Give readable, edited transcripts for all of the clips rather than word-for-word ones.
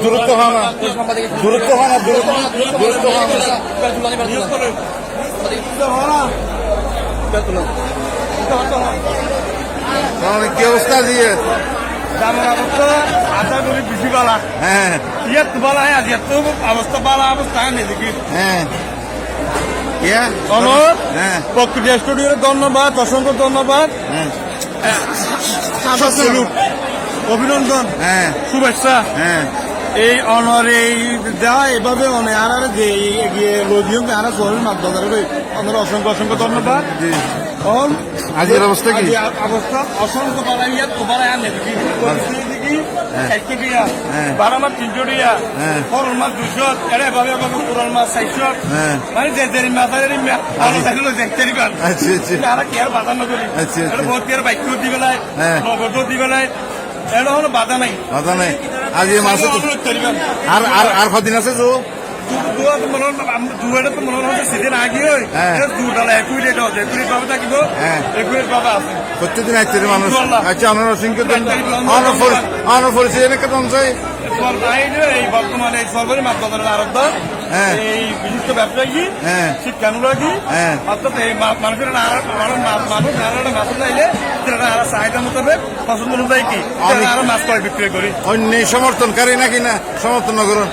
দূরত্ব হয় না, দূরত্ব হয় না, দূরত্ব হয় না। কি অবস্থা দিয়ে আমার অবস্থা আশা করি বেশি বালা। হ্যাঁ ইয়াত বালা হয় আজ এত অবস্থা বালা অবস্থা নেই দেখি। হ্যাঁ হ্যাঁ প্রক্রিয়া স্টুডিওর ধন্যবাদ, অসংখ্য ধন্যবাদ, হ্যাঁ অভিনন্দন, হ্যাঁ শুভেচ্ছা। হ্যাঁ এই অনর এই দেওয়া এভাবে অনেক আর যে এগিয়ে লোকজন আর শহরের মাধ্যমে অনর অসংখ্য অসংখ্য ধন্যবাদ। জি অন আজকের অবস্থা কি? অবস্থা অসংখ্য বাড়াই ইয়াত বাড়াই আনে দেখি দেখি চারটে টিয়া, হ্যাঁ। 12 মাস 300 টিয়া, হ্যাঁ। করল মাছ 200, এরা এভাবে এভাবে কোরাল মাছ 400, হ্যাঁ। মানে যে দেরি মাছ দেরি ভালো থাকলো দেখতে দিবেন। আচ্ছা আচ্ছা আর কি আর বাধা না করি, আচ্ছা, আচ্ছা। এটা বহুত বাইক দিবে নাই, হ্যাঁ। নগদ দিবে নাই, এটা হলো বাধা নাই। কথা নেই আজ এই মাসে তো অনুরোধ করিবেন। আর আর আর কদিন আছে তো দুয়ারে তো মনে হচ্ছে সেদিন আগে হ্যাঁ। দুটালা একুইরেট আছে, একুইরেট ভাবে থাকিব, হ্যাঁ। একুইরেট ভাবে আছে। প্রত্যেকদিন আসছে রে মানুষ। ইনশাআল্লাহ। আচ্ছা আমার অসংখ্য অনর পরিচয় এনে কেমন চাই এই বর্তমানে এই সরকারি মাছ বাজারের আরব্ধ হ্যাঁ। এই বিশিষ্ট ব্যবসায়ী, হ্যাঁ। শিক্ষানুরাগী, হ্যাঁ। অর্থাৎ এই মানুষের মানুষ নানা মাছ চাইলে সেটা আরো চাহিদা মোতাবেক পছন্দ অনুযায়ী কি আরো মাছ করে বিক্রি করি। অন্য সমর্থনকারী নাকি না সমর্থন না করুন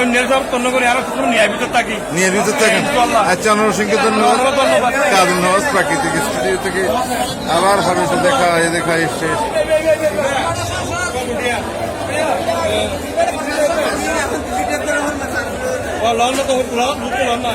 অন্যের সব তন্ন করে আরো কোনো ন্যায় ভিতর থাকি। নিয়ে ভিতর থাকেন। আচ্ছা আমার অসংখ্য ধন্যবাদ। ধন্যবাদ প্রাকৃতিক স্টুডিও থেকে আবার ভাবিতে দেখা এসছে। লন তো লন না